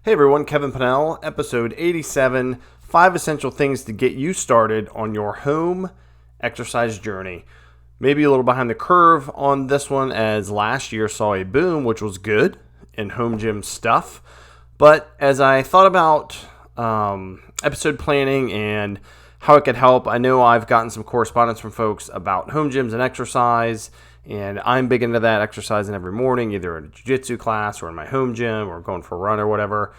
Hey everyone, Kevin Pennell, episode 87, 5 essential things to get you started on your home exercise journey. Maybe a little behind the curve on this one, as last year saw a boom, which was good in home gym stuff. But as I thought about episode planning and how it could help, I know I've gotten some correspondence from folks about home gyms and exercise. And I'm big into that, exercising every morning, either in a jiu-jitsu class or in my home gym or going for a run or whatever.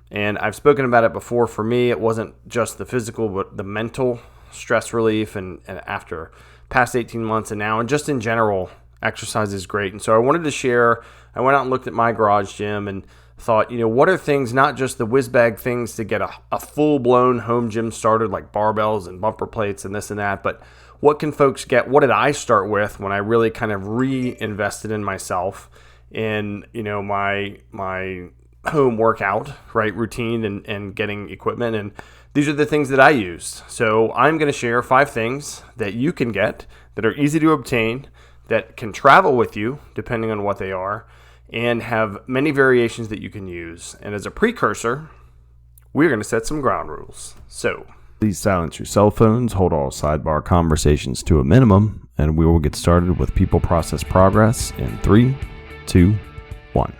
And I've spoken about it before. For me, it wasn't just the physical, but the mental stress relief. And after past 18 months and now, and just in general, exercise is great. And so I wanted to share, I went out and looked at my garage gym and thought, what are things, not just the whiz bag things to get a full-blown home gym started, like barbells and bumper plates and this and that, but what can folks get? What did I start with when I really kind of reinvested in myself in, my home workout, right, routine and getting equipment? And these are the things that I used. So I'm going to share 5 things that you can get that are easy to obtain, that can travel with you, depending on what they are, and have many variations that you can use. And as a precursor, we're going to set some ground rules. So please silence your cell phones, hold all sidebar conversations to a minimum, and we will get started with People Process Progress in 3, 2, 1.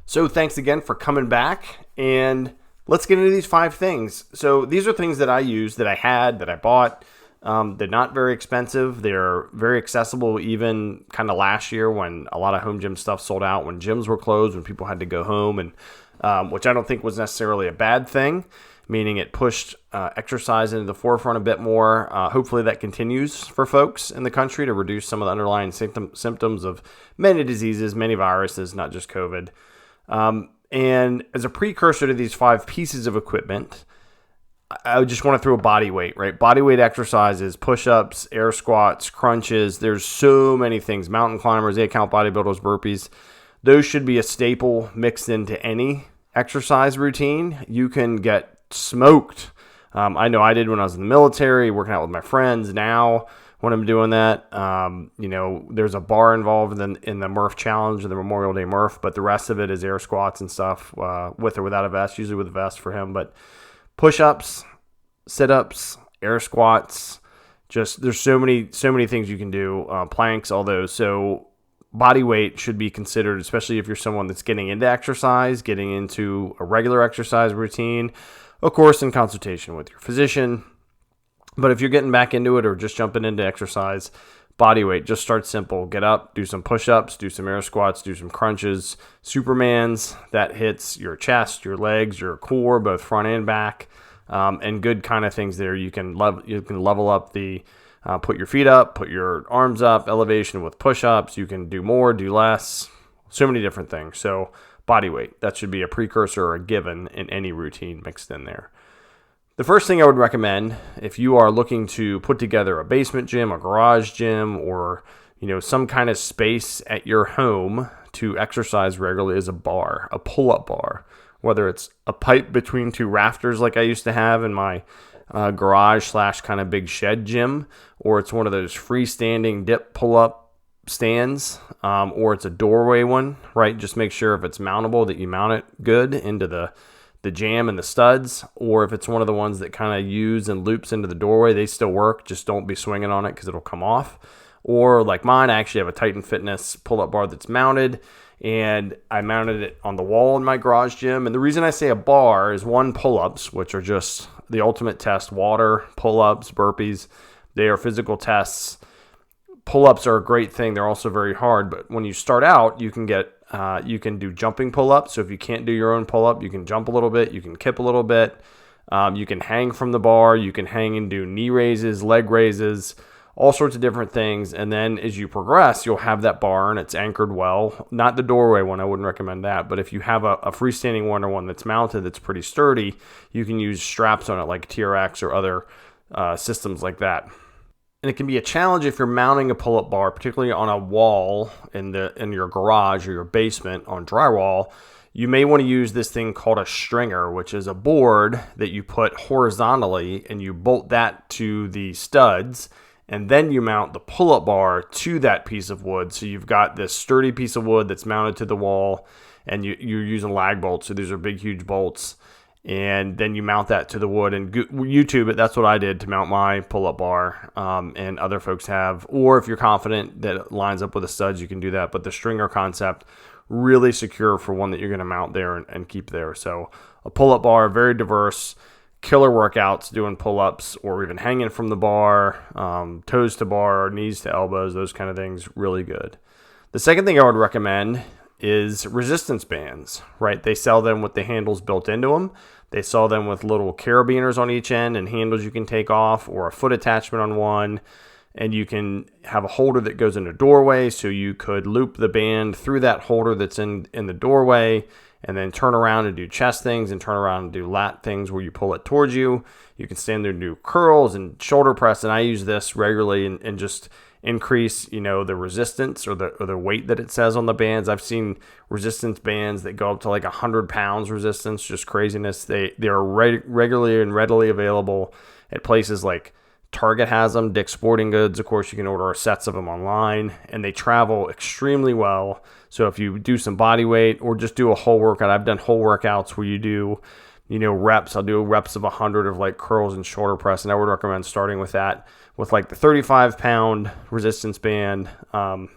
So thanks again for coming back, and let's get into these 5 things. So these are things that I use, that I had, that I bought. They're not very expensive. They're very accessible, even kind of last year when a lot of home gym stuff sold out, when gyms were closed, when people had to go home, and which I don't think was necessarily a bad thing, meaning it pushed exercise into the forefront a bit more. Hopefully that continues for folks in the country to reduce some of the underlying symptoms of many diseases, many viruses, not just COVID. And as a precursor to these 5 pieces of equipment, I would just want to throw a body weight, right? Body weight exercises, push-ups, air squats, crunches. There's so many things. Mountain climbers, 8-count bodybuilders, burpees. Those should be a staple mixed into any exercise routine. You can get smoked. I know I did when I was in the military, working out with my friends. Now, when I'm doing that, there's a bar involved in the Murph Challenge, the Memorial Day Murph, but the rest of it is air squats and stuff, with or without a vest, usually with a vest for him. But push-ups, sit-ups, air squats, just there's so many things you can do, planks, all those. So body weight should be considered, especially if you're someone that's getting into exercise, getting into a regular exercise routine, of course, in consultation with your physician. But if you're getting back into it or just jumping into exercise, body weight, just start simple. Get up, do some push-ups, do some air squats, do some crunches. Supermans, that hits your chest, your legs, your core, both front and back, and good kind of things there. You can level up the, put your feet up, put your arms up, elevation with push-ups. You can do more, do less, so many different things. So body weight, that should be a precursor or a given in any routine mixed in there. The first thing I would recommend, if you are looking to put together a basement gym, a garage gym, or some kind of space at your home to exercise regularly, is a bar, a pull-up bar. Whether it's a pipe between 2 rafters like I used to have in my garage / kind of big shed gym, or it's one of those freestanding dip pull-up stands, or it's a doorway one, right? Just make sure if it's mountable that you mount it good into the jam and the studs, or if it's one of the ones that kind of use and loops into the doorway, they still work. Just don't be swinging on it because it'll come off. Or like mine, I actually have a Titan Fitness pull-up bar that's mounted, and I mounted it on the wall in my garage gym. And the reason I say a bar is, 1, pull-ups, which are just the ultimate test. Water, pull-ups, burpees, they are physical tests. Pull-ups are a great thing. They're also very hard, but when you start out, you can do jumping pull-ups. So if you can't do your own pull-up, you can jump a little bit, you can kip a little bit, you can hang from the bar, you can hang and do knee raises, leg raises, all sorts of different things. And then as you progress, you'll have that bar and it's anchored well. Not the doorway one, I wouldn't recommend that. But if you have a freestanding one or one that's mounted that's pretty sturdy, you can use straps on it like TRX or other systems like that. And it can be a challenge if you're mounting a pull-up bar, particularly on a wall in your garage or your basement on drywall. You may want to use this thing called a stringer, which is a board that you put horizontally and you bolt that to the studs, and then you mount the pull-up bar to that piece of wood. So you've got this sturdy piece of wood that's mounted to the wall, and you're using lag bolts. So these are big, huge bolts. And then you mount that to the wood and YouTube it. That's what I did to mount my pull-up bar, and other folks have. Or if you're confident that it lines up with the studs, you can do that. But the stringer concept, really secure for one that you're going to mount there and keep there. So a pull-up bar, very diverse, killer workouts doing pull-ups or even hanging from the bar, toes to bar, knees to elbows, those kind of things, really good. The second thing I would recommend is resistance bands, right? They sell them with the handles built into them. They sell them with little carabiners on each end and handles you can take off, or a foot attachment on one. And you can have a holder that goes in a doorway, so you could loop the band through that holder that's in the doorway, and then turn around and do chest things and turn around and do lat things where you pull it towards you. You can stand there and do curls and shoulder press, and I use this regularly and just increase, the resistance or the weight that it says on the bands. I've seen resistance bands that go up to like 100 pounds resistance, just craziness. They are regularly and readily available at places like Target has them, Dick's Sporting Goods. Of course, you can order sets of them online, and they travel extremely well. So if you do some body weight or just do a whole workout, I've done whole workouts where you do, reps. I'll do reps of 100 of like curls and shoulder press, and I would recommend starting with that, with like the 35-pound resistance band, and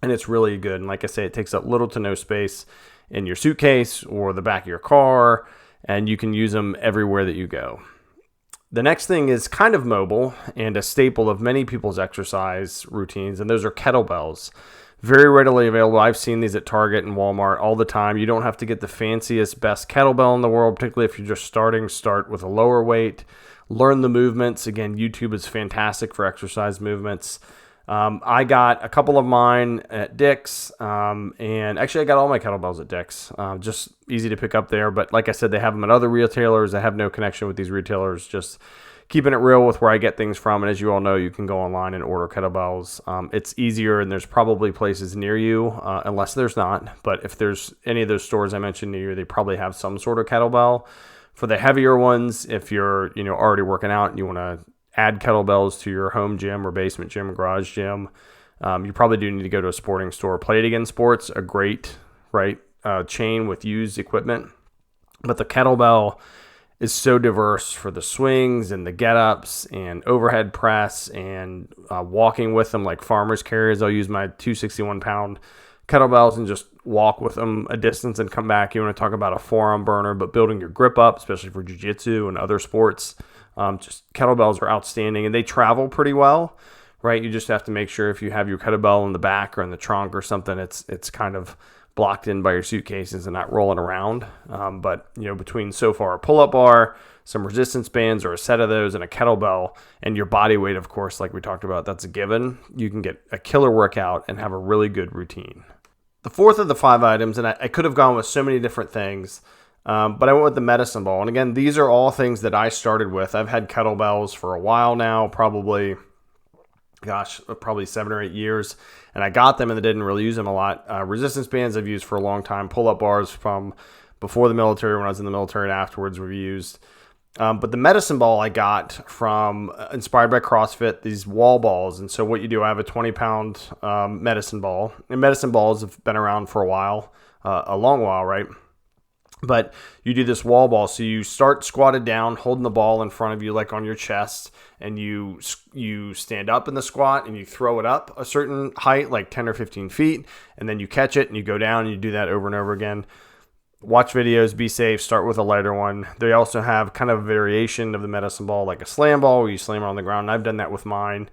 it's really good. And like I say, it takes up little to no space in your suitcase or the back of your car, and you can use them everywhere that you go. The next thing is kind of mobile and a staple of many people's exercise routines, and those are kettlebells. Very readily available. I've seen these at Target and Walmart all the time. You don't have to get the fanciest, best kettlebell in the world, particularly if you're just starting. Start with a lower weight. Learn the movements. Again, YouTube is fantastic for exercise movements. I got a couple of mine at Dick's, and actually I got all my kettlebells at Dick's. Just easy to pick up there. But like I said, they have them at other retailers. I have no connection with these retailers, just keeping it real with where I get things from. And as you all know, you can go online and order kettlebells. It's easier, and there's probably places near you, unless there's not. But if there's any of those stores I mentioned near you, they probably have some sort of kettlebell. For the heavier ones, if you're already working out and you want to add kettlebells to your home gym or basement gym, garage gym, you probably do need to go to a sporting store. Play It Again Sports, a great chain with used equipment. But the kettlebell is so diverse for the swings and the get-ups and overhead press and walking with them like farmers carriers. I'll use my 261-pound kettlebells and just walk with them a distance and come back. You want to talk about a forearm burner, but building your grip up, especially for jiu-jitsu and other sports. Just kettlebells are outstanding, and they travel pretty well, right? You just have to make sure if you have your kettlebell in the back or in the trunk or something, it's kind of blocked in by your suitcases and not rolling around. But between so far a pull-up bar, some resistance bands or a set of those, and a kettlebell, and your body weight, of course, like we talked about, that's a given. You can get a killer workout and have a really good routine. The fourth of the 5 items, and I could have gone with so many different things, but I went with the medicine ball. And again, these are all things that I started with. I've had kettlebells for a while now, probably 7 or 8 years. And I got them and I didn't really use them a lot. Resistance bands I've used for a long time. Pull-up bars from before the military, when I was in the military, and afterwards we've used. But the medicine ball I got from, inspired by CrossFit, these wall balls. And so what you do, I have a 20-pound medicine ball. And medicine balls have been around for a while, a long while, right? But you do this wall ball. So you start squatted down, holding the ball in front of you like on your chest, and you stand up in the squat and you throw it up a certain height, like 10 or 15 feet, and then you catch it and you go down, and you do that over and over again. Watch videos, be safe, start with a lighter one. They also have kind of a variation of the medicine ball, like a slam ball where you slam it on the ground. And I've done that with mine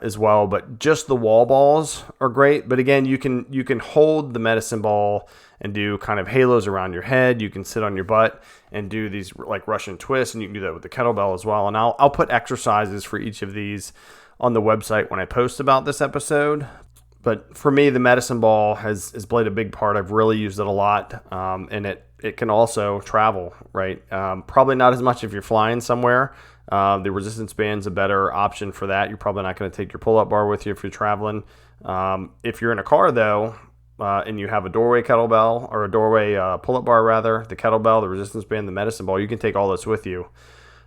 as well, but just the wall balls are great. But again, you can hold the medicine ball and do kind of halos around your head. You can sit on your butt and do these like Russian twists, and you can do that with the kettlebell as well. And I'll put exercises for each of these on the website when I post about this episode. But for me, the medicine ball has played a big part. I've really used it a lot, and it can also travel, right? Probably not as much if you're flying somewhere. The resistance band's a better option for that. You're probably not going to take your pull-up bar with you if you're traveling. If you're in a car, though, and you have a doorway kettlebell, or a doorway pull-up bar, rather, the kettlebell, the resistance band, the medicine ball, you can take all this with you.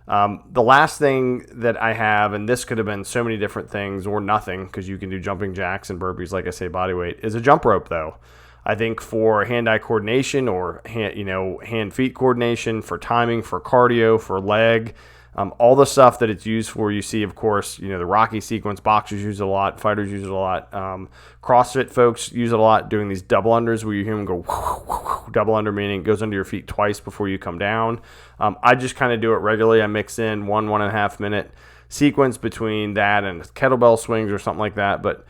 The last thing that I have, and this could have been so many different things or nothing, because you can do jumping jacks and burpees, like I say, body weight, is a jump rope, though. I think for hand-eye coordination or hand-feet coordination, for timing, for cardio, for leg, all the stuff that it's used for, you see, of course, the Rocky sequence, boxers use it a lot, fighters use it a lot, CrossFit folks use it a lot, doing these double unders where you hear them go double under, meaning it goes under your feet twice before you come down. I just kind of do it regularly. I mix in 1.5 minute sequence between that and kettlebell swings or something like that. But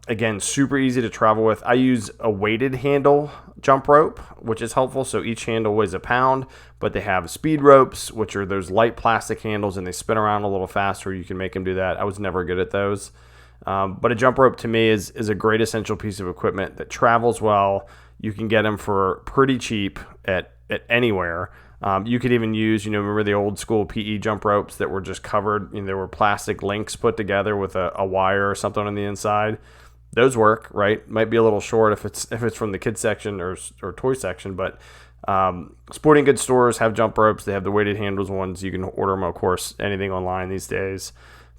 again, super easy to travel with. I use a weighted handle jump rope, which is helpful. So each handle weighs a pound, but they have speed ropes, which are those light plastic handles, and they spin around a little faster. You can make them do that. I was never good at those. But a jump rope to me is a great essential piece of equipment that travels well. You can get them for pretty cheap at anywhere. You could even use, remember the old school PE jump ropes that were just covered, there were plastic links put together with a wire or something on the inside. Those work, right? Might be a little short if it's from the kids section or toy section, but sporting goods stores have jump ropes. They have the weighted handles ones. You can order them, of course, anything online these days.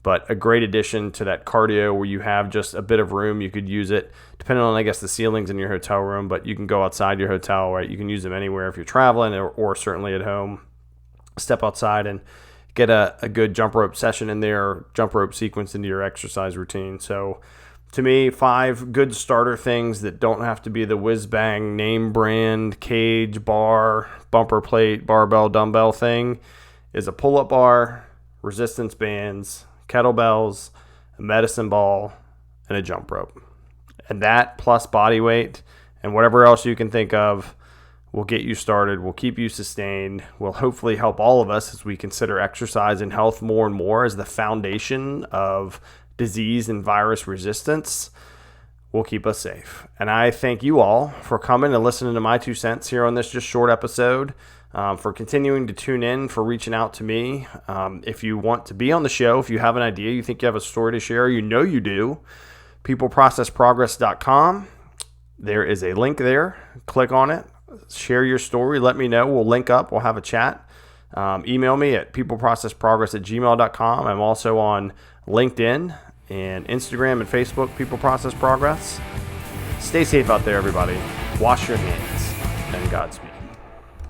But a great addition to that cardio where you have just a bit of room. You could use it depending on, I guess, the ceilings in your hotel room, but you can go outside your hotel, right? You can use them anywhere if you're traveling or certainly at home. Step outside and get a good jump rope session in there, jump rope sequence into your exercise routine. So to me, 5 good starter things that don't have to be the whiz-bang name brand, cage, bar, bumper plate, barbell, dumbbell thing is a pull-up bar, resistance bands, kettlebells, a medicine ball, and a jump rope. And that plus body weight and whatever else you can think of will get you started, will keep you sustained, will hopefully help all of us as we consider exercise and health more and more as the foundation of disease and virus resistance. Will keep us safe. And I thank you all for coming and listening to my 2 cents here on this just short episode. For continuing to tune in, for reaching out to me. If you want to be on the show, if you have an idea, you think you have a story to share, you do, peopleprocessprogress.com. There is a link there. Click on it. Share your story. Let me know. We'll link up. We'll have a chat. Email me at peopleprocessprogress@gmail.com. I'm also on LinkedIn and Instagram and Facebook, People Process Progress. Stay safe out there, everybody. Wash your hands, and Godspeed.